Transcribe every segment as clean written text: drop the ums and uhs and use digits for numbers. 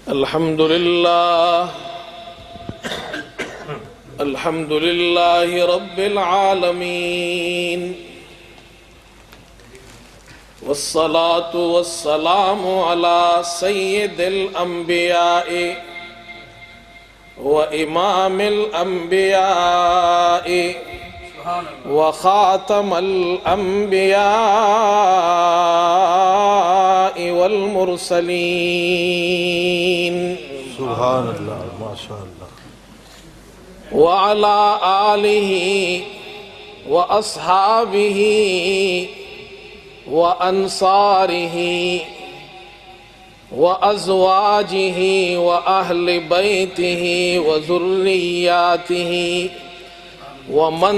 الحمد لله رب العالمين والصلاة والسلام على سيد الأنبياء وإمام الأنبياء وخاتم الأنبياء والمرسلين سبحان اللہ ما شاء اللہ وعلى آله وأصحابه وأنصاره وأزواجه وأهل بيته وذرياته ومن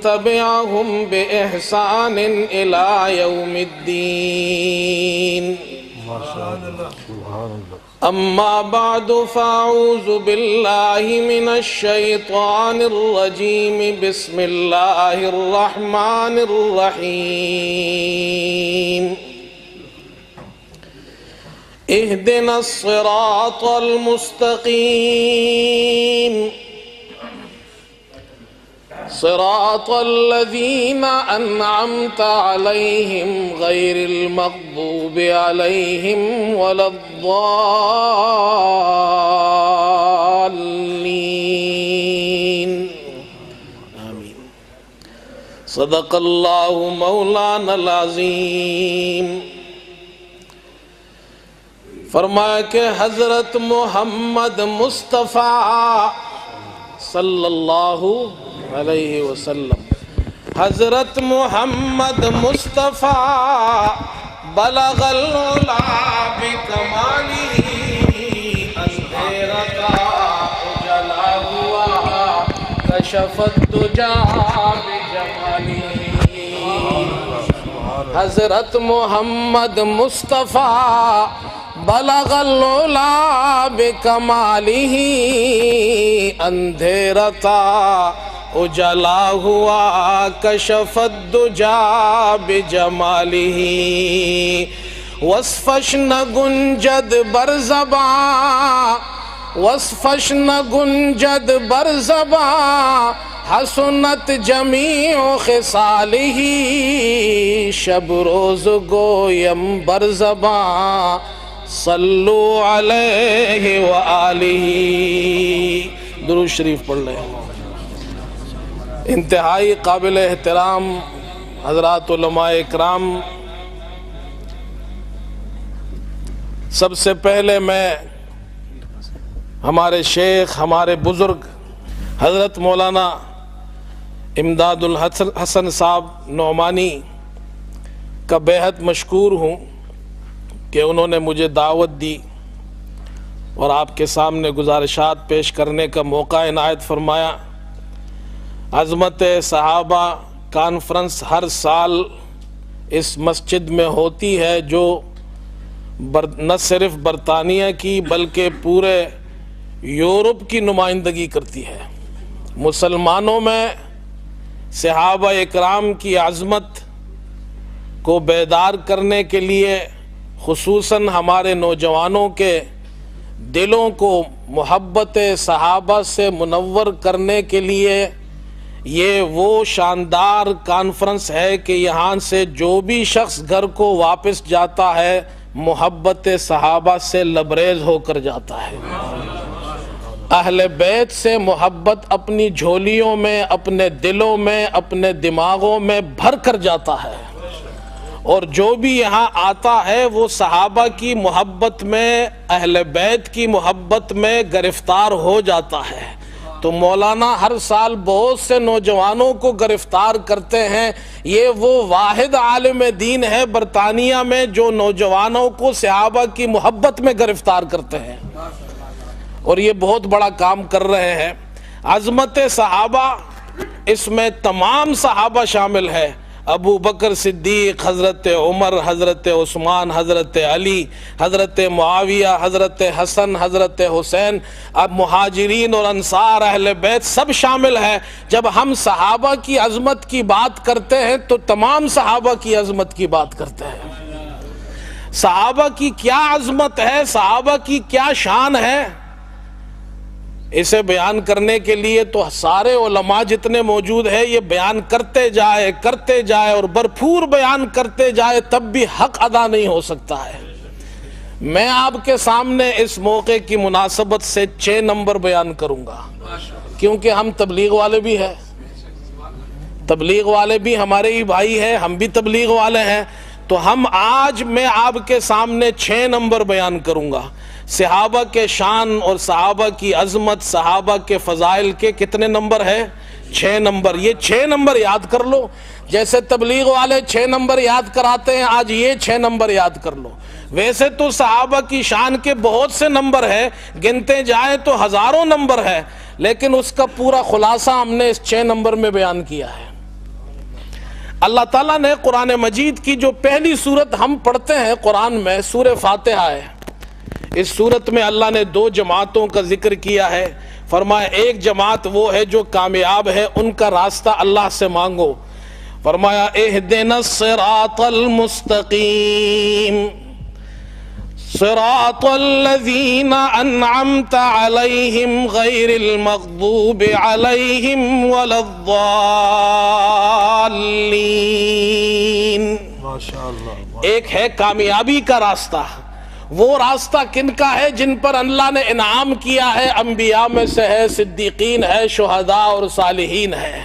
تبعهم بإحسان إلى يوم الدين ما شاء اللہ سبحان اللہ أما بعد فأعوذ بالله من الشيطان الرجيم بسم الله الرحمن الرحيم اهدنا الصراط المستقيم صراط الذين أنعمت عليهم غير المغضوب عليهم ولا الضالين آمين صدق الله مولانا العظيم فرمایا کہ حضرت محمد مصطفیٰ صلی اللہ علیہ وسلم حضرت محمد مصطفیٰ بلغ العلا بکمالہ اندھیرا کا اجلا ہوا کشف الدجا بجمالہ حضرت محمد مصطفیٰ بلغ العلا بکمالہ اندھیرا تھا اجلا ہوا کشف الدجا بجمالہ وصفش نہ گنجد بر زباں وصفش نہ گنجد بر زباں حسنت جمیع خصالہ شب روز گویم بر زباں صلو علیہ وآلہ درود شریف پڑھ لیں انتہائی قابل احترام حضرات علماء اکرام سب سے پہلے میں ہمارے شیخ ہمارے بزرگ حضرت مولانا امداد الحسن صاحب نعمانی کا بے حد مشکور ہوں کہ انہوں نے مجھے دعوت دی اور آپ کے سامنے گزارشات پیش کرنے کا موقع عنایت فرمایا۔ عظمت صحابہ کانفرنس ہر سال اس مسجد میں ہوتی ہے جو نہ صرف برطانیہ کی بلکہ پورے یورپ کی نمائندگی کرتی ہے۔ مسلمانوں میں صحابہ اکرام کی عظمت کو بیدار کرنے کے لیے خصوصاً ہمارے نوجوانوں کے دلوں کو محبت صحابہ سے منور کرنے کے لیے یہ وہ شاندار کانفرنس ہے کہ یہاں سے جو بھی شخص گھر کو واپس جاتا ہے محبت صحابہ سے لبریز ہو کر جاتا ہے۔ اہل بیت سے محبت اپنی جھولیوں میں اپنے دلوں میں اپنے دماغوں میں بھر کر جاتا ہے، اور جو بھی یہاں آتا ہے وہ صحابہ کی محبت میں اہل بیت کی محبت میں گرفتار ہو جاتا ہے۔ تو مولانا ہر سال بہت سے نوجوانوں کو گرفتار کرتے ہیں۔ یہ وہ واحد عالم دین ہے برطانیہ میں جو نوجوانوں کو صحابہ کی محبت میں گرفتار کرتے ہیں، اور یہ بہت بڑا کام کر رہے ہیں۔ عظمت صحابہ اس میں تمام صحابہ شامل ہے، ابو بکر صدیق، حضرت عمر، حضرت عثمان، حضرت علی، حضرت معاویہ، حضرت حسن، حضرت حسین، اب مہاجرین اور انصار، اہل بیت سب شامل ہیں۔ جب ہم صحابہ کی عظمت کی بات کرتے ہیں تو تمام صحابہ کی عظمت کی بات کرتے ہیں۔ صحابہ کی کیا عظمت ہے، صحابہ کی کیا شان ہے، اسے بیان کرنے کے لیے تو سارے علماء جتنے موجود ہیں یہ بیان کرتے جائے اور بھرپور بیان کرتے جائے، تب بھی حق ادا نہیں ہو سکتا ہے۔ میں آپ کے سامنے اس موقع کی مناسبت سے 6 نمبر بیان کروں گا، کیونکہ ہم تبلیغ والے بھی ہیں، تبلیغ والے بھی ہمارے ہی بھائی ہیں، ہم بھی تبلیغ والے ہیں، تو آج میں آپ کے سامنے 6 نمبر بیان کروں گا۔ صحابہ کے شان اور صحابہ کی عظمت، صحابہ کے فضائل کے کتنے نمبر ہے؟ 6 نمبر۔ یہ 6 نمبر یاد کر لو، جیسے تبلیغ والے 6 نمبر یاد کراتے ہیں، آج یہ 6 نمبر یاد کر لو۔ ویسے تو صحابہ کی شان کے بہت سے نمبر ہیں، گنتے جائیں تو ہزاروں نمبر ہے، لیکن اس کا پورا خلاصہ ہم نے اس 6 نمبر میں بیان کیا ہے۔ اللہ تعالیٰ نے قرآن مجید کی جو پہلی سورت ہم پڑھتے ہیں قرآن میں، سورہ فاتحہ ہے۔ اس سورت میں اللہ نے 2 جماعتوں کا ذکر کیا ہے، فرمایا ایک جماعت وہ ہے جو کامیاب ہے، ان کا راستہ اللہ سے مانگو۔ فرمایا اہدنا الصراط المستقیم صراط الذین انعمت علیہم غیر المغضوب علیہم ولا الضالین۔ ایک ہے کامیابی کا راستہ، وہ راستہ کن کا ہے؟ جن پر اللہ نے انعام کیا ہے، انبیاء میں سے ہے، صدیقین ہے، شہداء اور صالحین ہے۔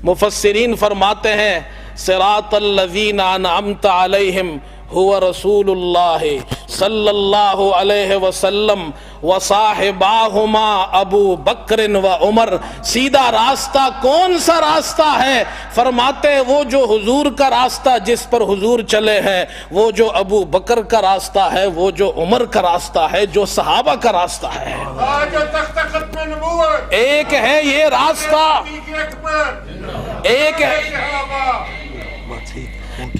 مفسرین فرماتے ہیں صراط الذین انعمت علیہم هو رسول اللہ صلی اللہ علیہ وسلم وصاحباہما ابو بکر و عمر۔ سیدھا راستہ کون سا راستہ ہے؟ فرماتے ہیں وہ جو حضور کا راستہ جس پر حضور چلے ہیں، وہ جو ابو بکر کا راستہ ہے، وہ جو عمر کا راستہ ہے، جو صحابہ کا راستہ ہے۔ ایک ہے یہ راستہ،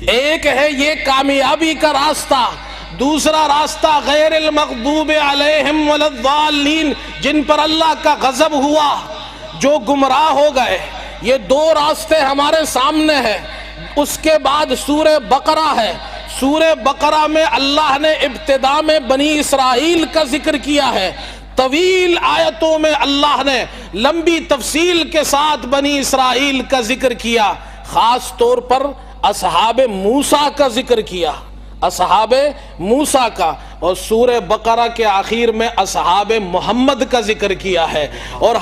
ایک ہے یہ کامیابی کا راستہ، دوسرا راستہ غیر المغضوب علیہم ولا الضالین، جن پر اللہ کا غضب ہوا، جو گمراہ ہو گئے۔ یہ 2 راستے ہمارے سامنے ہیں۔ اس کے بعد سورہ بقرہ ہے۔ سورہ بقرہ میں اللہ نے ابتدا میں بنی اسرائیل کا ذکر کیا ہے، طویل آیتوں میں اللہ نے لمبی تفصیل کے ساتھ بنی اسرائیل کا ذکر کیا، خاص طور پر اصحاب موسیٰ کا ذکر کیا، اصحاب موسیٰ کا، اور سورہ بقرہ کے آخر میں اصحاب محمد کا ذکر کیا ہے۔ اور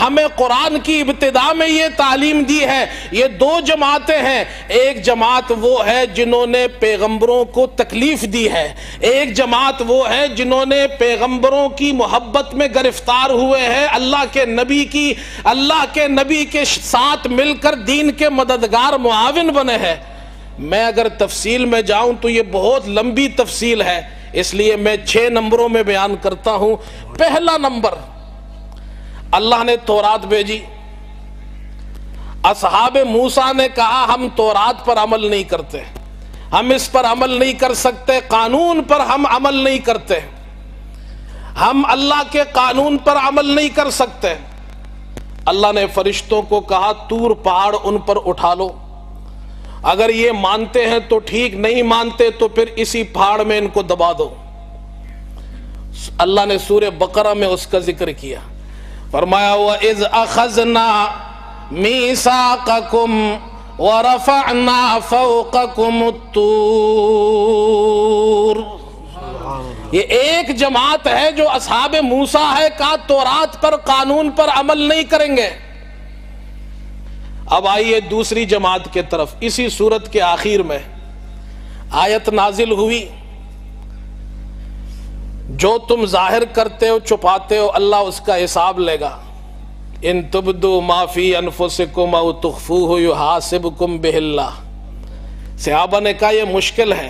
ہمیں قرآن کی ابتدا میں یہ تعلیم دی ہے۔ یہ 2 جماعتیں ہیں، ایک جماعت وہ ہے جنہوں نے پیغمبروں کو تکلیف دی ہے، ایک جماعت وہ ہے جنہوں نے پیغمبروں کی محبت میں گرفتار ہوئے ہیں، اللہ کے نبی کے ساتھ مل کر دین کے مددگار معاون بنے ہیں۔ میں اگر تفصیل میں جاؤں تو یہ بہت لمبی تفصیل ہے، اس لیے میں 6 نمبروں میں بیان کرتا ہوں۔ پہلا نمبر، اللہ نے تورات بھیجی، اصحاب موسیٰ نے کہا ہم تورات پر عمل نہیں کرتے، ہم اس پر عمل نہیں کر سکتے، قانون پر ہم عمل نہیں کرتے، ہم اللہ کے قانون پر عمل نہیں کر سکتے۔ اللہ نے فرشتوں کو کہا طور پہاڑ ان پر اٹھا لو، اگر یہ مانتے ہیں تو ٹھیک، نہیں مانتے تو پھر اسی پہاڑ میں ان کو دبا دو۔ اللہ نے سورہ بقرہ میں اس کا ذکر کیا، فرمایا وَإِذْ أَخَذْنَا مِيثَاقَكُمْ وَرَفَعْنَا فَوْقَكُمُ الطُّورَ۔ یہ ایک جماعت ہے جو اصحاب موسیٰ ہے، کہا تورات پر قانون پر عمل نہیں کریں گے۔ اب آئیے دوسری جماعت کے طرف۔ اسی سورت کے آخر میں آیت نازل ہوئی، جو تم ظاہر کرتے ہو چھپاتے ہو اللہ اس کا حساب لے گا۔ ان تبدو ما فی انفسکم او تخفوہ یحاسبکم بہ اللہ۔ صحابہ نے کہا یہ مشکل ہے،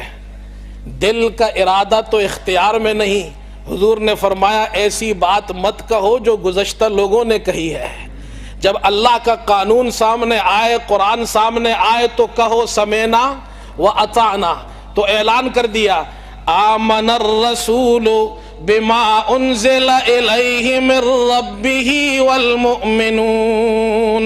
دل کا ارادہ تو اختیار میں نہیں۔ حضور نے فرمایا ایسی بات مت کہو جو گزشتہ لوگوں نے کہی ہے۔ جب اللہ کا قانون سامنے آئے، قرآن سامنے آئے تو کہو سمینا و اطعنا۔ تو اعلان کر دیا آمن الرسول بما انزل الیہ من ربہ والمؤمنون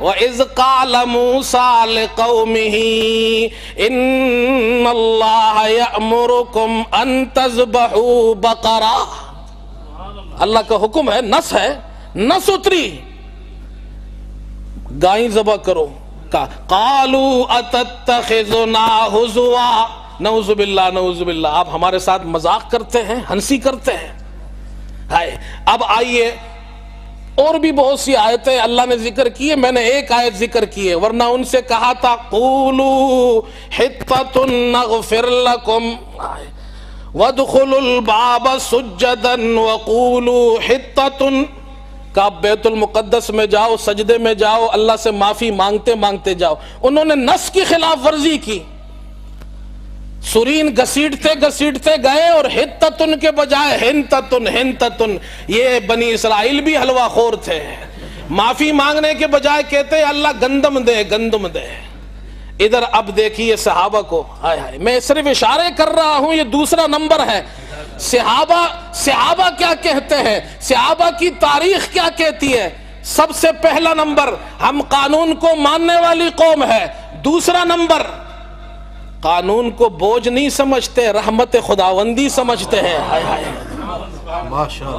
وَإِذْ قَالَ مُوسَىٰ لِقَوْمِهِ إِنَّ اللَّهَ يَأْمُرُكُمْ أَن تَذْبَحُوا بَقَرَةً، اللہ کا حکم ہے، نس ہے، نس اتری، گائیں ذبح کرو. قَالُوا أَتَتَّخِذُنَا هُزُوًا، نعوذ باللہ نعوذ باللہ، آپ ہمارے ساتھ مذاق کرتے ہیں، ہنسی کرتے ہیں. اب آئیے، اور بھی بہت سی آیتیں اللہ نے ذکر کی ہے، میں نے ایک آیت ذکر کی ہے، ورنہ ان سے کہا تھا قولوا حطۃ نغفر لکم وادخلوا الباب سجدا وقولوا حطۃ، کہ آپ بیت المقدس میں جاؤ، سجدے میں جاؤ، اللہ سے معافی مانگتے مانگتے جاؤ. انہوں نے نص کی خلاف ورزی کی، سرین گھسیٹتے گھسیٹتے گئے اور حطتن کے بجائے ہنتتن ہنتتن. یہ بنی اسرائیل بھی حلوہ خور تھے، معافی مانگنے کے بجائے کہتے اللہ گندم دے گندم دے. ادھر اب دیکھیے صحابہ کو، میں صرف اشارے کر رہا ہوں، یہ دوسرا نمبر ہے. صحابہ کیا کہتے ہیں، صحابہ کی تاریخ کیا کہتی ہے. سب سے پہلا نمبر، ہم قانون کو ماننے والی قوم ہے. دوسرا نمبر، قانون کو بوجھ نہیں سمجھتے، رحمت خداوندی سمجھتے ہیں.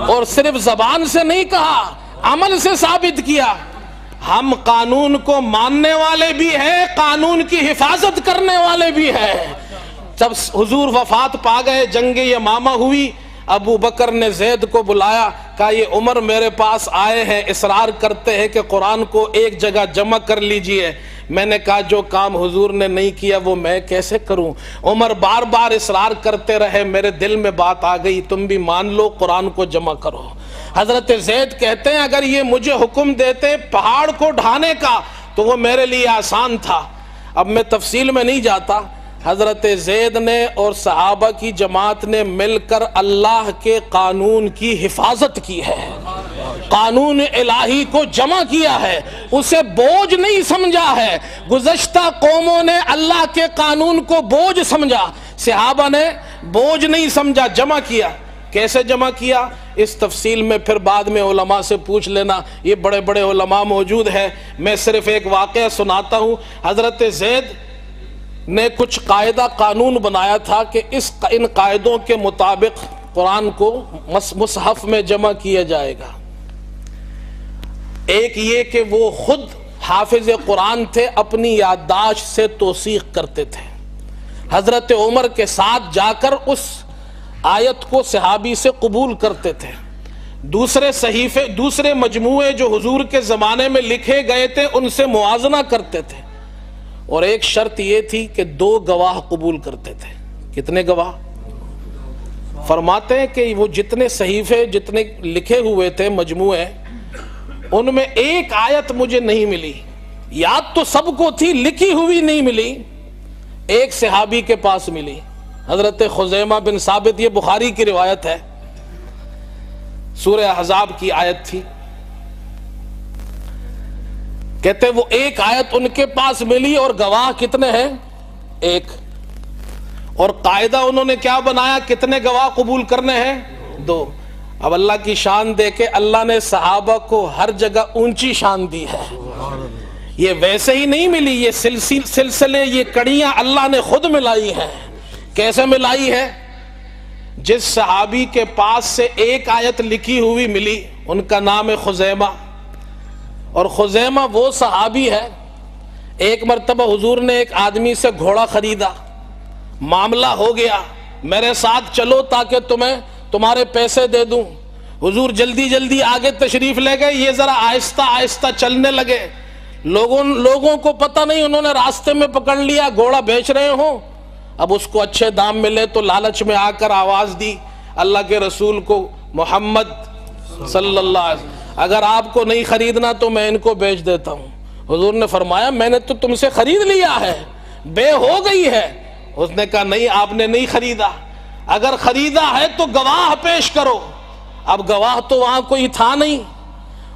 اور صرف زبان سے نہیں کہا، عمل سے ثابت کیا. ہم قانون کو ماننے والے بھی ہیں، قانون کی حفاظت کرنے والے بھی ہیں. جب حضور وفات پا گئے، جنگ یمامہ ہوئی، ابو بکر نے زید کو بلایا، کہا یہ عمر میرے پاس آئے ہیں، اصرار کرتے ہیں کہ قرآن کو ایک جگہ جمع کر لیجئے. میں نے کہا جو کام حضور نے نہیں کیا وہ میں کیسے کروں. عمر بار بار اصرار کرتے رہے، میرے دل میں بات آ گئی، تم بھی مان لو، قرآن کو جمع کرو. حضرت زید کہتے ہیں اگر یہ مجھے حکم دیتے پہاڑ کو ڈھانے کا تو وہ میرے لیے آسان تھا. اب میں تفصیل میں نہیں جاتا. حضرت زید نے اور صحابہ کی جماعت نے مل کر اللہ کے قانون کی حفاظت کی ہے، قانون الہی کو جمع کیا ہے، اسے بوجھ نہیں سمجھا ہے. گزشتہ قوموں نے اللہ کے قانون کو بوجھ سمجھا، صحابہ نے بوجھ نہیں سمجھا، جمع کیا. کیسے جمع کیا اس تفصیل میں پھر بعد میں علماء سے پوچھ لینا، یہ بڑے بڑے علماء موجود ہیں. میں صرف ایک واقعہ سناتا ہوں. حضرت زید نے کچھ قاعدہ قانون بنایا تھا کہ ان قاعدوں کے مطابق قرآن کو مصحف میں جمع کیا جائے گا. ایک یہ کہ وہ خود حافظ قرآن تھے، اپنی یادداشت سے توثیق کرتے تھے. حضرت عمر کے ساتھ جا کر اس آیت کو صحابی سے قبول کرتے تھے. دوسرے صحیفے، دوسرے مجموعے جو حضور کے زمانے میں لکھے گئے تھے ان سے موازنہ کرتے تھے. اور ایک شرط یہ تھی کہ 2 گواہ قبول کرتے تھے. کتنے گواہ؟ فرماتے ہیں کہ وہ جتنے صحیفے جتنے لکھے ہوئے تھے مجموعے، ان میں ایک آیت مجھے نہیں ملی. یاد تو سب کو تھی، لکھی ہوئی نہیں ملی. ایک صحابی کے پاس ملی، حضرت خزیمہ بن ثابت. یہ بخاری کی روایت ہے، سورہ احزاب کی آیت تھی. کہتے وہ ایک آیت ان کے پاس ملی اور گواہ کتنے ہیں؟ ایک. اور قاعدہ انہوں نے کیا بنایا، کتنے گواہ قبول کرنے ہیں؟ 2. اب اللہ کی شان دے کے اللہ نے صحابہ کو ہر جگہ اونچی شان دی ہے. یہ ویسے ہی نہیں ملی، یہ سلسلے، یہ کڑیاں اللہ نے خود ملائی ہیں. کیسے ملائی ہے؟ جس صحابی کے پاس سے ایک آیت لکھی ہوئی ملی ان کا نام ہے خزیمہ. اور خزیمہ وہ صحابی ہے، ایک مرتبہ حضور نے ایک آدمی سے گھوڑا خریدا، معاملہ ہو گیا، میرے ساتھ چلو تاکہ تمہارے پیسے دے دوں. حضور جلدی جلدی آگے تشریف لے گئے، یہ ذرا آہستہ آہستہ چلنے لگے. لوگوں کو پتہ نہیں، انہوں نے راستے میں پکڑ لیا گھوڑا بیچ رہے ہوں. اب اس کو اچھے دام ملے تو لالچ میں آ کر آواز دی اللہ کے رسول کو، محمد صلی اللہ علیہ وسلم، اگر آپ کو نہیں خریدنا تو میں ان کو بیچ دیتا ہوں. حضور نے فرمایا میں نے تو تم سے خرید لیا ہے، بے ہو گئی ہے. اس نے کہا نہیں، آپ نے نہیں خریدا، اگر خریدا ہے تو گواہ پیش کرو. اب گواہ تو وہاں کوئی تھا نہیں.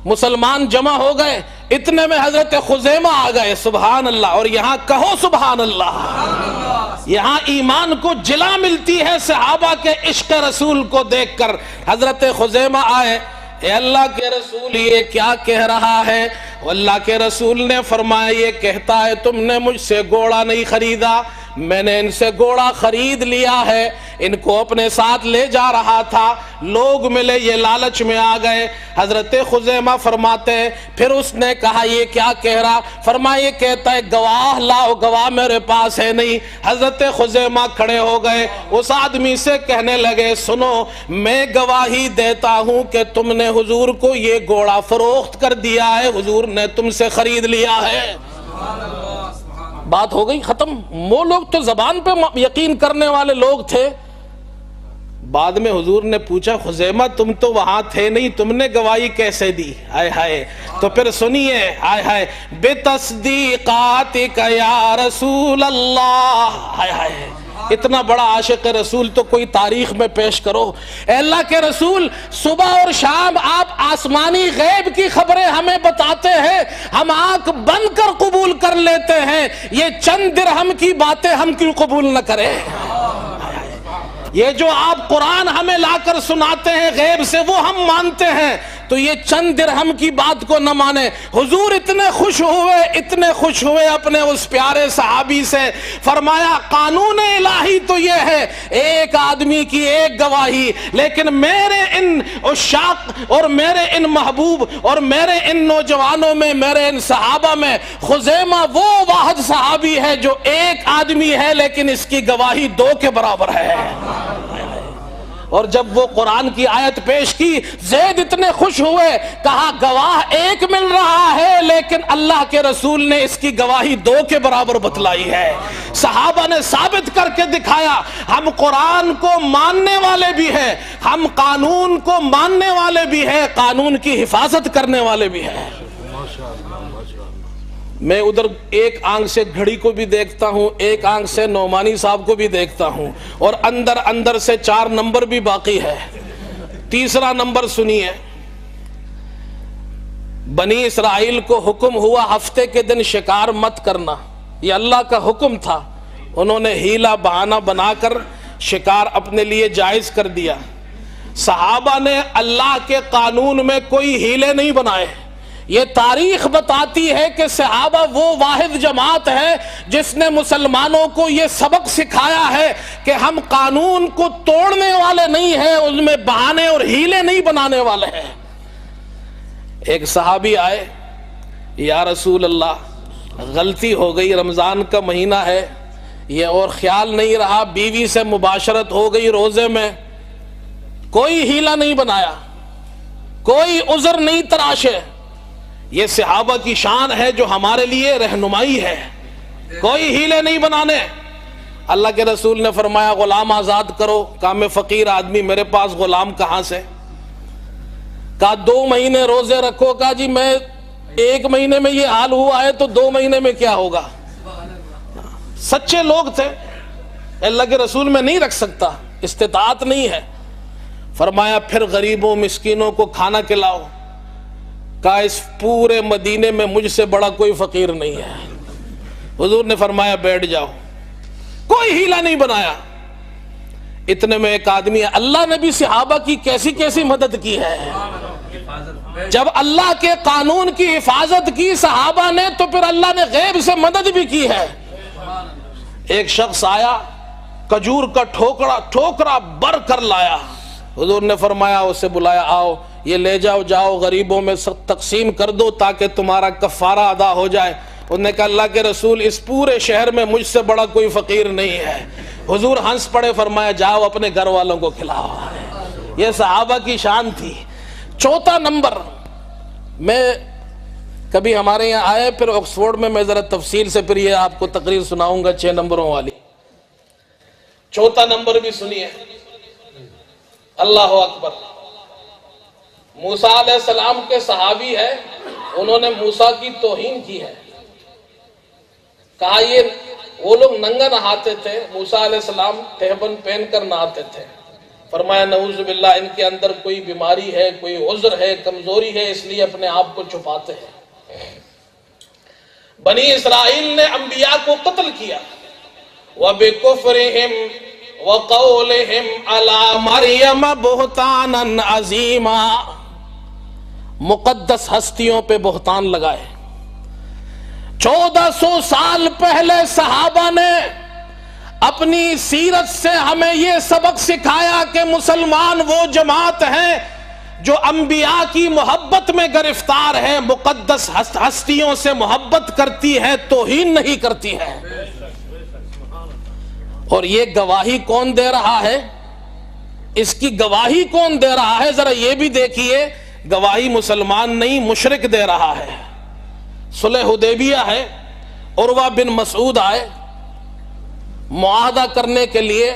مسلمان جمع ہو گئے، اتنے میں حضرت خزیمہ آ گئے. سبحان اللہ. اور یہاں کہو سبحان اللہ، یہاں ایمان کو جلا ملتی ہے صحابہ کے عشق رسول کو دیکھ کر. حضرت خزیمہ آئے، اے اللہ کے رسول یہ کیا کہہ رہا ہے؟ اللہ کے رسول نے فرمایا یہ کہتا ہے تم نے مجھ سے گھوڑا نہیں خریدا، میں نے ان سے گھوڑا خرید لیا ہے، ان کو اپنے ساتھ لے جا رہا تھا، لوگ ملے یہ لالچ میں آ گئے۔ حضرت خزیمہ فرماتے ہیں پھر اس نے کہا یہ کیا کہہ رہا؟ فرمایا یہ کہتا ہے گواہ لاؤ، گواہ میرے پاس ہے نہیں۔ حضرت خزیمہ کھڑے ہو گئے، اس آدمی سے کہنے لگے سنو میں گواہی دیتا ہوں کہ تم نے حضور کو یہ گھوڑا فروخت کر دیا ہے، حضور نے تم سے خرید لیا ہے۔ بات ہو گئی ختم۔ وہ لوگ تو زبان پہ یقین کرنے والے لوگ تھے۔ بعد میں حضور نے پوچھا خزیمہ تم تو وہاں تھے نہیں، تم نے گواہی کیسے دی؟ ہائے ہائے، تو پھر سنیے، ہائے ہائے، بِتَصْدِيقَاتِكَ یا رسول اللہ، ہائے ہائے، اتنا بڑا عاشق رسول تو کوئی تاریخ میں پیش کرو۔ اے اللہ کے رسول صبح اور شام آپ آسمانی غیب کی خبریں ہمیں بتاتے ہیں، ہم آنکھ بند کر قبول کر لیتے ہیں، یہ چند درہم کی باتیں ہم کیوں قبول نہ کریں؟ یہ جو آپ قرآن ہمیں لا کر سناتے ہیں غیب سے وہ ہم مانتے ہیں، تو یہ چند درہم کی بات کو نہ مانے۔ حضور اتنے خوش ہوئے اپنے اس پیارے صحابی سے، فرمایا قانون الہی تو یہ ہے ایک آدمی کی ایک گواہی، لیکن میرے ان عشاق اور میرے ان محبوب اور میرے ان نوجوانوں میں، میرے ان صحابہ میں خزیمہ وہ واحد صحابی ہے جو ایک آدمی ہے لیکن اس کی گواہی 2 کے برابر ہے۔ اور جب وہ قرآن کی آیت پیش کی زید اتنے خوش ہوئے، کہا گواہ ایک مل رہا ہے لیکن اللہ کے رسول نے اس کی گواہی 2 کے برابر بتلائی ہے۔ صحابہ نے ثابت کر کے دکھایا ہم قرآن کو ماننے والے بھی ہیں، ہم قانون کو ماننے والے بھی ہیں، قانون کی حفاظت کرنے والے بھی ہیں۔ میں ادھر ایک آنکھ سے گھڑی کو بھی دیکھتا ہوں، ایک آنکھ سے نعمانی صاحب کو بھی دیکھتا ہوں، اور اندر سے 4 نمبر بھی باقی ہے۔ تیسرا نمبر سنیے، بنی اسرائیل کو حکم ہوا ہفتے کے دن شکار مت کرنا، یہ اللہ کا حکم تھا، انہوں نے ہیلا بہانہ بنا کر شکار اپنے لیے جائز کر دیا۔ صحابہ نے اللہ کے قانون میں کوئی ہیلے نہیں بنائے۔ یہ تاریخ بتاتی ہے کہ صحابہ وہ واحد جماعت ہے جس نے مسلمانوں کو یہ سبق سکھایا ہے کہ ہم قانون کو توڑنے والے نہیں ہیں، اس میں بہانے اور ہیلے نہیں بنانے والے ہیں۔ ایک صحابی آئے، یا رسول اللہ غلطی ہو گئی، رمضان کا مہینہ ہے، یہ اور خیال نہیں رہا، بیوی سے مباشرت ہو گئی روزے میں، کوئی ہیلہ نہیں بنایا، کوئی عذر نہیں تراشے۔ یہ صحابہ کی شان ہے جو ہمارے لیے رہنمائی ہے، کوئی ہیلے نہیں بنانے۔ اللہ کے رسول نے فرمایا غلام آزاد کرو۔ کہا میں فقیر آدمی، میرے پاس غلام کہاں سے؟ کہا 2 مہینے روزے رکھو۔ کہا جی میں 1 مہینے میں یہ حال ہوا ہے تو 2 مہینے میں کیا ہوگا؟ سچے لوگ تھے، اللہ کے رسول میں نہیں رکھ سکتا، استطاعت نہیں ہے۔ فرمایا پھر غریبوں مسکینوں کو کھانا کھلاؤ۔ کہا اس پورے مدینے میں مجھ سے بڑا کوئی فقیر نہیں ہے۔ حضور نے فرمایا بیٹھ جاؤ، کوئی ہیلہ نہیں بنایا۔ اتنے میں ایک آدمی ہے، اللہ نے بھی صحابہ کی کیسی کیسی مدد کی ہے۔ جب اللہ کے قانون کی حفاظت کی صحابہ نے تو پھر اللہ نے غیب سے مدد بھی کی ہے۔ ایک شخص آیا، کھجور کا ٹھوکرا بر کر لایا۔ حضور نے فرمایا اسے بلایا، آؤ یہ لے جاؤ، جاؤ غریبوں میں تقسیم کر دو تاکہ تمہارا کفارہ ادا ہو جائے۔ انہوں نے کہا اللہ کے رسول اس پورے شہر میں مجھ سے بڑا کوئی فقیر نہیں ہے۔ حضور ہنس پڑے، فرمایا جاؤ اپنے گھر والوں کو کھلاؤ۔ یہ صحابہ کی شان تھی۔ 4 نمبر، میں کبھی ہمارے یہاں آئے پھر آکسفورڈ میں ذرا تفصیل سے پھر یہ آپ کو تقریر سناؤں گا 6 نمبروں والی۔ 4 نمبر بھی سنیے، اللہ اکبر۔ موسیٰ علیہ السلام کے صحابی ہے، انہوں نے موسیٰ کی توہین کی ہے۔ کہا یہ وہ لوگ ننگا نہاتے تھے، موسیٰ علیہ السلام تہبند پہن کر نہاتے تھے۔ فرمایا نعوذ باللہ ان کے اندر کوئی بیماری ہے، کوئی عذر ہے، کمزوری ہے، اس لیے اپنے آپ کو چھپاتے ہیں۔ بنی اسرائیل نے انبیاء کو قتل کیا۔ وَبِكُفْرِهِمْ وَقَوْلِهِمْ عَلَى مَرْيَمَ بُهْتَانًا عَظِيمًا۔ مقدس ہستیوں پہ بہتان لگائے. 1400 سال پہلے صحابہ نے اپنی سیرت سے ہمیں یہ سبق سکھایا کہ مسلمان وہ جماعت ہے جو انبیاء کی محبت میں گرفتار ہے، مقدس ہستیوں سے محبت کرتی ہے، توہین نہیں کرتی ہے. اور یہ گواہی کون دے رہا ہے؟ اس کی گواہی کون دے رہا ہے؟ ذرا یہ بھی دیکھیے. گواہی مسلمان نہیں، مشرک دے رہا ہے. صلح حدیبیہ ہے، عروہ بن مسعود آئے، معاہدہ کرنے کے لیے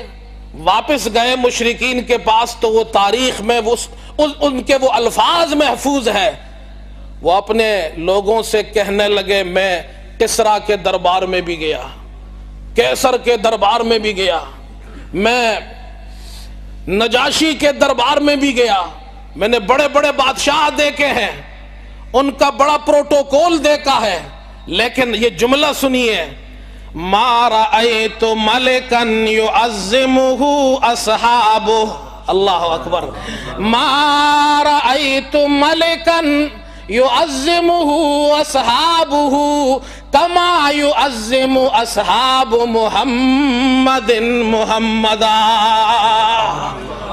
واپس گئے مشرکین کے پاس، تو وہ تاریخ میں ان کے وہ الفاظ محفوظ ہے. وہ اپنے لوگوں سے کہنے لگے میں کسریٰ کے دربار میں بھی گیا، کیسر کے دربار میں بھی گیا، میں نجاشی کے دربار میں بھی گیا، میں نے بڑے بڑے بادشاہ دیکھے ہیں، ان کا بڑا پروٹوکول دیکھا ہے، لیکن یہ جملہ سنیے، ما رأیت ملکا یعظمہ اصحابہ. اللہ اکبر. ما رأیت ملکا یعظمہ اصحابہ کما یعظم اصحاب محمد محمدا.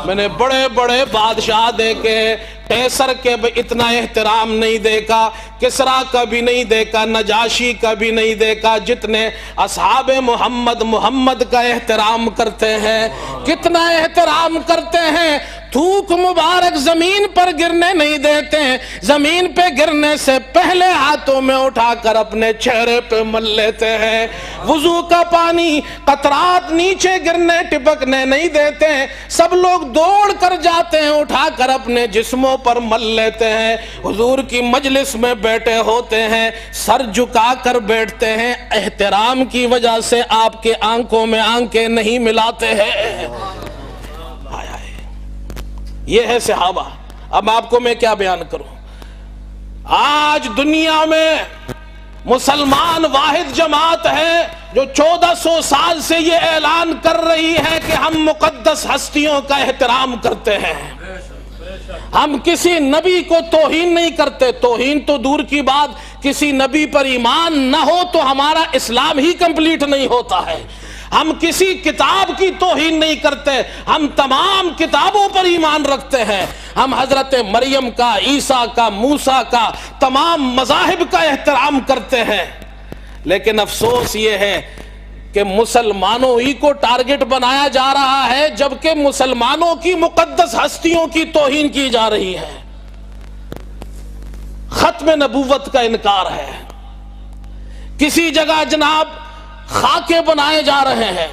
میں نے بڑے بڑے بادشاہ دیکھے، قیصر کے بھی اتنا احترام نہیں دیکھا، کسریٰ کا بھی نہیں دیکھا، نجاشی کا بھی نہیں دیکھا، جتنے اصحاب محمد کا احترام کرتے ہیں. کتنا احترام کرتے ہیں، تھوک مبارک زمین پر گرنے نہیں دیتے، زمین پہ گرنے سے پہلے ہاتھوں میں اٹھا کر اپنے چہرے پہ مل لیتے ہیں. وضو کا پانی قطرات نیچے گرنے ٹپکنے نہیں دیتے، سب لوگ دوڑ کر جاتے ہیں، اٹھا کر اپنے جسموں پر مل لیتے ہیں. حضور کی مجلس میں بیٹھے ہوتے ہیں، سر جھکا کر بیٹھتے ہیں، احترام کی وجہ سے آپ کے آنکھوں میں آنکھیں نہیں ملاتے ہیں. یہ ہے صحابہ. اب آپ کو میں کیا بیان کروں؟ آج دنیا میں مسلمان واحد جماعت ہے جو 1400 سال سے یہ اعلان کر رہی ہے کہ ہم مقدس ہستیوں کا احترام کرتے ہیں، ہم کسی نبی کو توہین نہیں کرتے. توہین تو دور کی بات، کسی نبی پر ایمان نہ ہو تو ہمارا اسلام ہی کمپلیٹ نہیں ہوتا ہے. ہم کسی کتاب کی توہین نہیں کرتے، ہم تمام کتابوں پر ایمان رکھتے ہیں. ہم حضرت مریم کا، عیسیٰ کا، موسیٰ کا، تمام مذاہب کا احترام کرتے ہیں. لیکن افسوس یہ ہے کہ مسلمانوں ہی کو ٹارگٹ بنایا جا رہا ہے، جبکہ مسلمانوں کی مقدس ہستیوں کی توہین کی جا رہی ہے. ختم نبوت کا انکار ہے. کسی جگہ جناب خاکے بنائے جا رہے ہیں،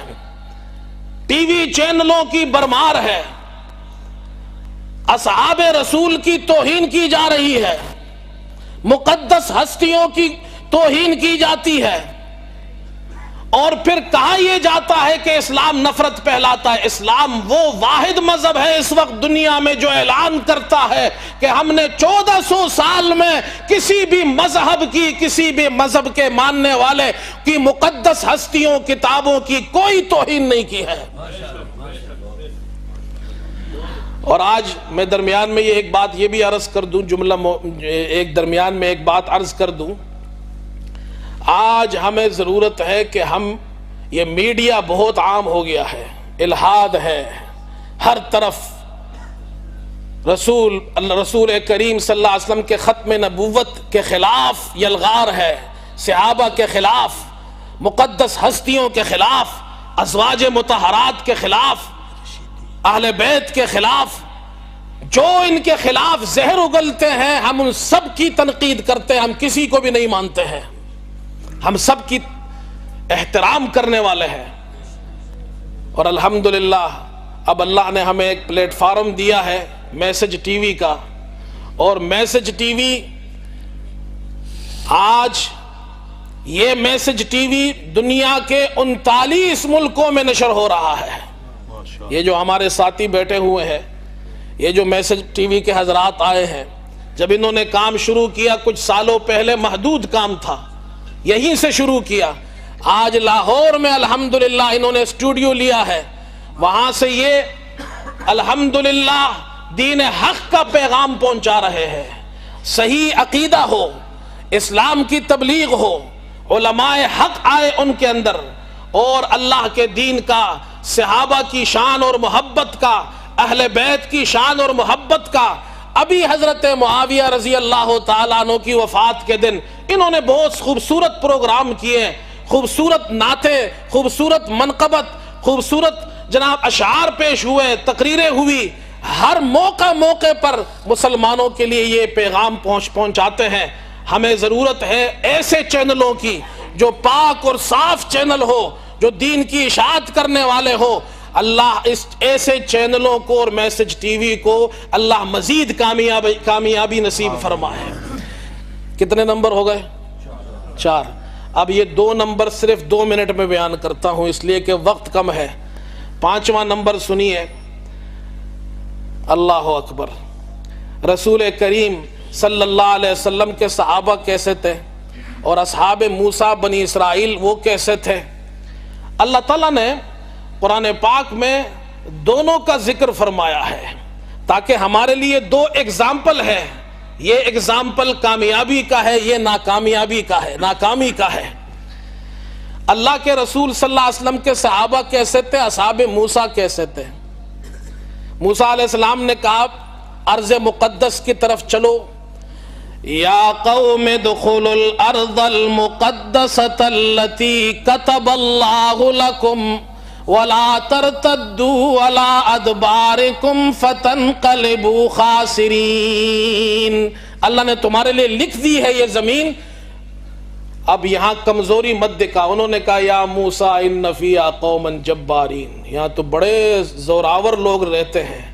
ٹی وی چینلوں کی برمار ہے، اصحاب رسول کی توہین کی جا رہی ہے، مقدس ہستیوں کی توہین کی جاتی ہے، اور پھر کہا یہ جاتا ہے کہ اسلام نفرت پھیلاتا ہے. اسلام وہ واحد مذہب ہے اس وقت دنیا میں جو اعلان کرتا ہے کہ ہم نے 1400 سال میں کسی بھی مذہب کی، کسی بھی مذہب کے ماننے والے کی مقدس ہستیوں، کتابوں کی کوئی توہین نہیں کی ہے. اور آج میں درمیان میں یہ ایک بات یہ بھی عرض کر دوں، ایک درمیان میں ایک بات عرض کر دوں. آج ہمیں ضرورت ہے کہ یہ میڈیا بہت عام ہو گیا ہے، الہاد ہے ہر طرف، رسول کریم صلی اللہ علیہ وسلم کے ختم نبوت کے خلاف یلغار ہے، صحابہ کے خلاف، مقدس ہستیوں کے خلاف، ازواج مطہرات کے خلاف، اہل بیت کے خلاف. جو ان کے خلاف زہر اگلتے ہیں ہم ان سب کی تنقید کرتے ہیں، ہم کسی کو بھی نہیں مانتے ہیں، ہم سب کی احترام کرنے والے ہیں. اور الحمدللہ اب اللہ نے ہمیں ایک پلیٹ فارم دیا ہے میسج ٹی وی کا، اور میسج ٹی وی آج یہ میسج ٹی وی دنیا کے 39 ملکوں میں نشر ہو رہا ہے. یہ جو ہمارے ساتھی بیٹھے ہوئے ہیں، یہ جو میسج ٹی وی کے حضرات آئے ہیں، جب انہوں نے کام شروع کیا کچھ سالوں پہلے محدود کام تھا، یہیں سے شروع کیا. آج لاہور میں الحمدللہ انہوں نے اسٹوڈیو لیا ہے، وہاں سے یہ الحمدللہ دین حق کا پیغام پہنچا رہے ہیں. صحیح عقیدہ ہو، اسلام کی تبلیغ ہو، علماء حق آئے ان کے اندر، اور اللہ کے دین کا، صحابہ کی شان اور محبت کا، اہل بیت کی شان اور محبت کا۔ ابھی حضرت معاویہ رضی اللہ تعالیٰ عنہ کی وفات کے دن انہوں نے بہت خوبصورت پروگرام کیے، خوبصورت نعتیں، خوبصورت منقبت، خوبصورت جناب اشعار پیش ہوئے، تقریریں ہوئی۔ ہر موقع پر مسلمانوں کے لیے یہ پیغام پہنچاتے ہیں۔ ہمیں ضرورت ہے ایسے چینلوں کی جو پاک اور صاف چینل ہو، جو دین کی اشاعت کرنے والے ہو۔ اللہ اس ایسے چینلوں کو اور میسج ٹی وی کو اللہ مزید کامیابی نصیب فرمائے۔ کتنے نمبر ہو گئے؟ 4۔ اب یہ 2 نمبر صرف 2 منٹ میں بیان کرتا ہوں اس لیے کہ وقت کم ہے۔ 5واں نمبر سنیے۔ اللہ اکبر۔ رسول کریم صلی اللہ علیہ وسلم کے صحابہ کیسے تھے اور اصحاب موسیٰ بنی اسرائیل وہ کیسے تھے؟ اللہ تعالیٰ نے قرآن پاک میں دونوں کا ذکر فرمایا ہے تاکہ ہمارے لیے 2 اگزامپل ہے۔ یہ اگزامپل کامیابی کا ہے، یہ ناکامیابی کا ہے، ناکامی کا ہے۔ اللہ کے رسول صلی اللہ علیہ وسلم کے صحابہ کیسے تھے، اصحاب موسیٰ کیسے تھے؟ موسیٰ علیہ السلام نے کہا ارض مقدس کی طرف چلو، یا قوم ادخلوا الارض المقدسة التي كتب الله لكم ولا ترتدوا على ادباركم فتنقلبوا خاسرین۔ اللہ نے تمہارے لیے لکھ دی ہے یہ زمین، اب یہاں کمزوری مت دکھا۔ انہوں نے کہا یا موسیٰ ان فیہا قوما جبارین، یہاں تو بڑے زوراور لوگ رہتے ہیں۔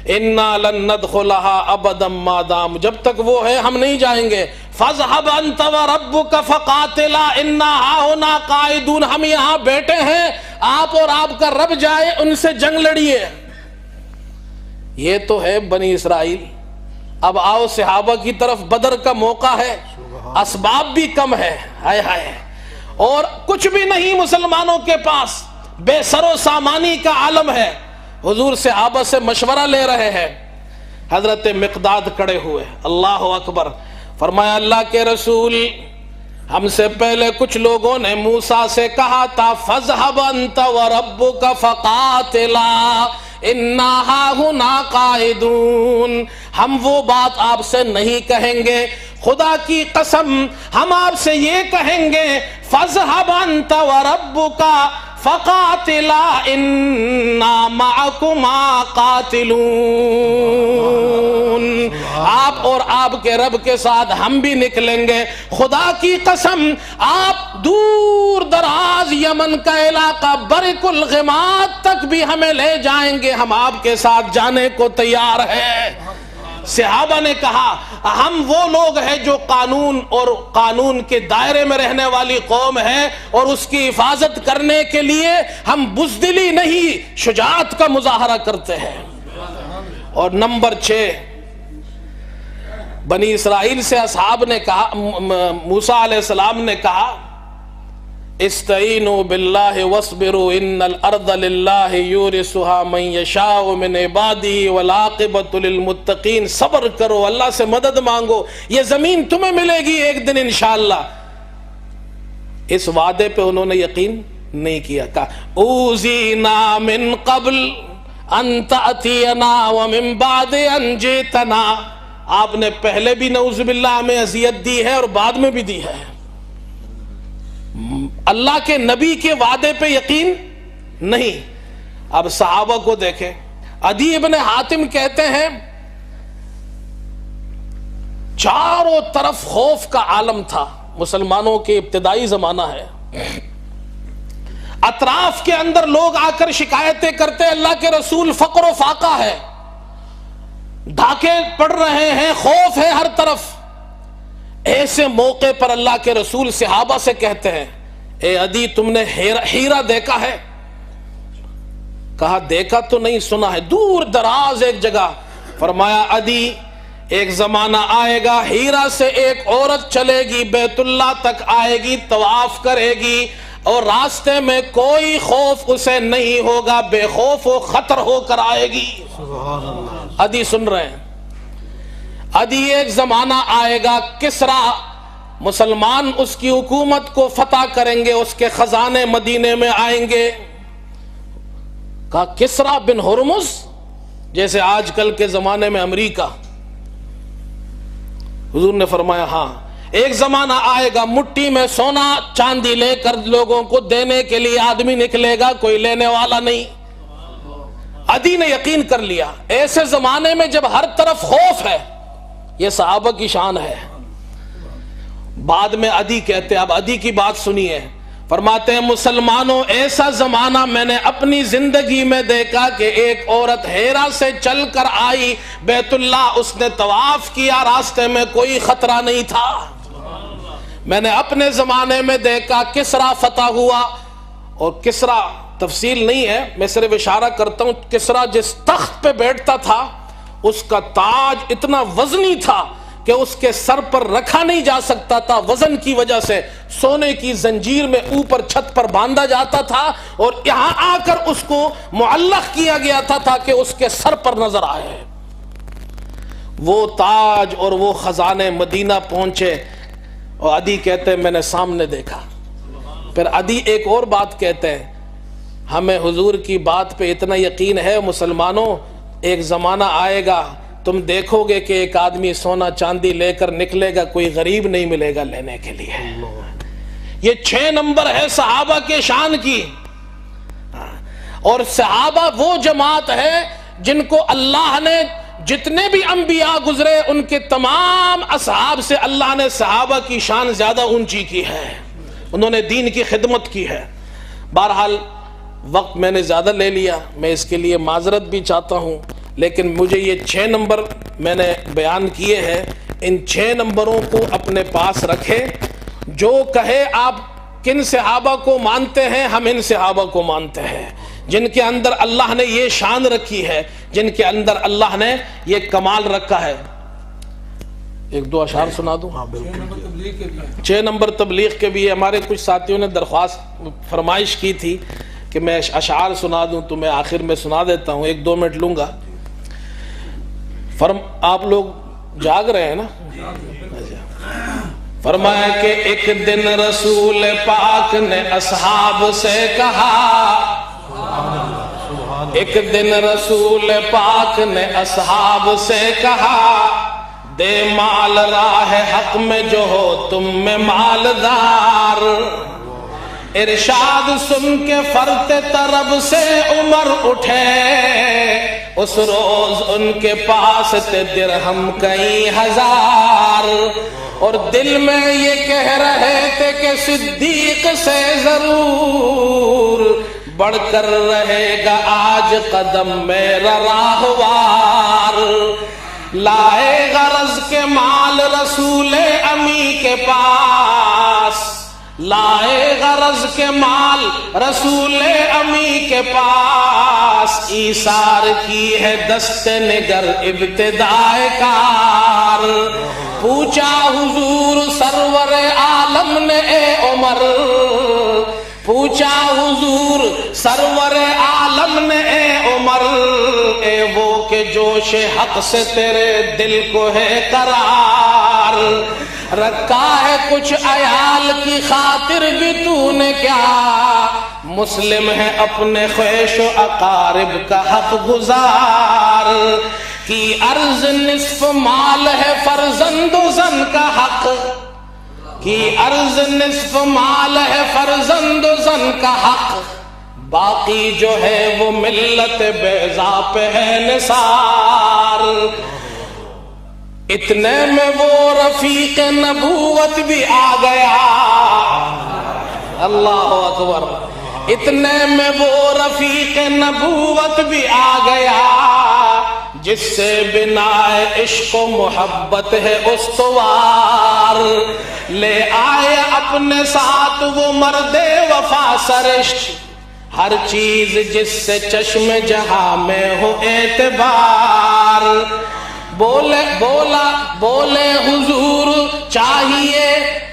انا لن ندخلها ابدا ما دام، جب تک وہ ہے ہم نہیں جائیں گے۔ فاذهب انت وربك فقاتلا انا هاهنا قاعدون، ہم یہاں بیٹھے ہیں، آپ اور آپ کا رب جائے ان سے جنگ لڑیے۔ یہ تو ہے بنی اسرائیل۔ اب آؤ صحابہ کی طرف۔ بدر کا موقع ہے، اسباب بھی کم ہے، ہائے ہائے، اور کچھ بھی نہیں مسلمانوں کے پاس، بے سر و سامانی کا عالم ہے۔ حضور صحابہ سے مشورہ لے رہے ہیں۔ حضرت مقداد کھڑے ہوئے، اللہ اکبر، فرمایا اللہ کے رسول ہم سے پہلے کچھ لوگوں نے موسیٰ سے کہا تھا فَاذْهَبْ أَنْتَ وَرَبُّكَ فَقَاتِلَا إِنَّا هَاهُنَا قَاعِدُونَ، ہم وہ بات آپ سے نہیں کہیں گے، خدا کی قسم ہم آپ سے یہ کہیں گے فَاذْهَبْ أَنْتَ وَرَبُّكَ فَقَاتِلَا إِنَّا مَعَكُمَا قَاتِلُونَ، آپ اور آپ کے رب کے ساتھ ہم بھی نکلیں گے۔ خدا کی قسم آپ دور دراز یمن کا علاقہ برق الغماد تک بھی ہمیں لے جائیں گے، ہم آپ کے ساتھ جانے کو تیار ہیں۔ صحابہ نے کہا ہم وہ لوگ ہیں جو قانون اور قانون کے دائرے میں رہنے والی قوم ہے، اور اس کی حفاظت کرنے کے لیے ہم بزدلی نہیں شجاعت کا مظاہرہ کرتے ہیں۔ اور نمبر 6، بنی اسرائیل سے اصحاب نے کہا، موسیٰ علیہ السلام نے کہا استعینوا باللہ واصبروا ان الارض للہ یورثها من یشاء من عبادہ والعاقبۃ للمتقین، صبر کرو، اللہ سے مدد مانگو، یہ زمین تمہیں ملے گی ایک دن انشاءاللہ۔ اس وعدے پہ انہوں نے یقین نہیں کیا، کہا اوذینا من قبل ان تأتینا ومن بعد ان جئتنا، آپ نے پہلے بھی نعوذ باللہ ہمیں اذیت دی ہے اور بعد میں بھی دی ہے۔ اللہ کے نبی کے وعدے پہ یقین نہیں۔ اب صحابہ کو دیکھیں، عدی ابن حاتم کہتے ہیں چاروں طرف خوف کا عالم تھا، مسلمانوں کے ابتدائی زمانہ ہے، اطراف کے اندر لوگ آ کر شکایتیں کرتے اللہ کے رسول فقر و فاقہ ہے، ڈھاکے پڑ رہے ہیں، خوف ہے ہر طرف۔ ایسے موقع پر اللہ کے رسول صحابہ سے کہتے ہیں اے عدی تم نے ہیرا دیکھا ہے؟ کہا دیکھا تو نہیں، سنا ہے، دور دراز ایک جگہ۔ فرمایا عدی ایک زمانہ آئے گا ہیرا سے ایک عورت چلے گی، بیت اللہ تک آئے گی، طواف کرے گی، اور راستے میں کوئی خوف اسے نہیں ہوگا، بے خوف و خطر ہو کر آئے گی۔ عدی سن رہے ہیں۔ ادی ایک زمانہ آئے گا کسرا مسلمان اس کی حکومت کو فتح کریں گے، اس کے خزانے مدینے میں آئیں گے۔ کہا کسرا بن ہرمز، جیسے آج کل کے زمانے میں امریکہ۔ حضور نے فرمایا ہاں، ایک زمانہ آئے گا مٹھی میں سونا چاندی لے کر لوگوں کو دینے کے لیے آدمی نکلے گا، کوئی لینے والا نہیں۔ عدی نے یقین کر لیا، ایسے زمانے میں جب ہر طرف خوف ہے، یہ صحابہ کی شان ہے۔ بعد میں عدی کہتے، اب عدی کی بات سنیے، فرماتے ہیں مسلمانوں ایسا زمانہ میں نے اپنی زندگی میں دیکھا کہ ایک عورت ہیرا سے چل کر آئی بیت اللہ، اس نے طواف کیا، راستے میں کوئی خطرہ نہیں تھا۔ میں نے اپنے زمانے میں دیکھا کسرا فتح ہوا، اور کسرا تفصیل نہیں ہے، میں صرف اشارہ کرتا ہوں، کسرا جس تخت پہ بیٹھتا تھا اس کا تاج اتنا وزنی تھا کہ اس کے سر پر رکھا نہیں جا سکتا تھا، وزن کی وجہ سے سونے کی زنجیر میں اوپر چھت پر باندھا جاتا تھا، اور یہاں آ کر اس کو معلق کیا گیا تھا تاکہ اس کے سر پر نظر آئے۔ وہ تاج اور وہ خزانے مدینہ پہنچے، اور عدی کہتے ہیں میں نے سامنے دیکھا۔ پھر عدی ایک اور بات کہتے ہیں، ہمیں حضور کی بات پہ اتنا یقین ہے مسلمانوں، ایک زمانہ آئے گا تم دیکھو گے کہ ایک آدمی سونا چاندی لے کر نکلے گا، کوئی غریب نہیں ملے گا لینے کے لیے۔ یہ 6 نمبر ہے صحابہ کے شان کی، اور صحابہ وہ جماعت ہے جن کو اللہ نے، جتنے بھی انبیاء گزرے ان کے تمام اصحاب سے اللہ نے صحابہ کی شان زیادہ اونچی کی ہے، انہوں نے دین کی خدمت کی ہے۔ بہرحال وقت میں نے زیادہ لے لیا، میں اس کے لیے معذرت بھی چاہتا ہوں، لیکن مجھے یہ 6 نمبر میں نے بیان کیے ہیں، ان 6 نمبروں کو اپنے پاس رکھے۔ جو کہے آپ کن صحابہ کو مانتے ہیں، ہم ان صحابہ کو مانتے ہیں جن کے اندر اللہ نے یہ شان رکھی ہے، جن کے اندر اللہ نے یہ کمال رکھا ہے۔ ایک دو اشعار سنا دوں؟ 6 نمبر تبلیغ کے بھی ہمارے کچھ ساتھیوں نے درخواست فرمائش کی تھی کہ میں اشعار سنا دوں، تو میں آخر میں سنا دیتا ہوں، 1-2 منٹ لوں گا۔ آپ لوگ جاگ رہے ہیں نا؟ فرمایا کہ ایک دن رسول پاک نے اصحاب سے کہا، ایک دن رسول پاک نے اصحاب سے کہا، دے مال راہ حق میں جو ہو تم میں مالدار۔ ارشاد سن کے فرط طرب سے عمر اٹھے، اس روز ان کے پاس تھے درہم کئی ہزار، اور دل میں یہ کہہ رہے تھے کہ صدیق سے ضرور بڑھ کر رہے گا آج قدم میرا راہوار۔ لائے غرض کے مال رسول امی کے پاس، لائے غرض کے مال رسول امی کے پاس، ایثار کی ہے دست نگر ابتدائے کار۔ پوچھا حضور سرور عالم نے اے عمر، پوچھا حضور سرور عالم نے اے عمر، اے وہ کہ جوش حق سے تیرے دل کو ہے قرار، رکھا ہے کچھ عیال کی خاطر بھی تو نے کیا، مسلم ہے اپنے خویش و اقارب کا حق گزار، کی عرض نصف مال ہے فرزند و زن کا حق، کی عرض نصف مال ہے فرزند و زن کا حق، باقی جو ہے وہ ملت بیضا پہ ہے نثار۔ اتنے میں وہ رفیق نبوت بھی آ گیا، اللہ اکبر، اتنے میں وہ رفیق نبوت بھی آ گیا، جس سے بنا عشق و محبت ہے استوار، لے آئے اپنے ساتھ وہ مرد وفا سرشت، ہر چیز جس سے چشم جہاں میں ہو اعتبار، بولے حضور چاہیے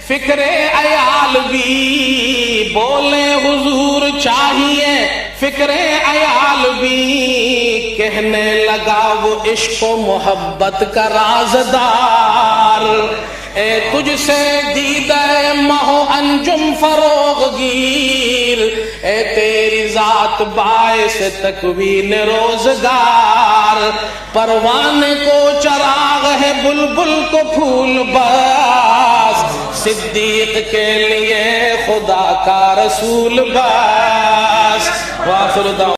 فکر عیال بھی، بولے حضور چاہیے فکر عیال بھی کہنے لگا وہ عشق و محبت کا رازدار، اے تجھ سے دیدہ مہو انجم فروغ گیر، اے تیری ذات باعث تکوین روزگار، پروانے کو چراغ ہے بلبل کو پھول باز، صدیق کے لیے خدا کا رسول باز۔ وآخر دعوانا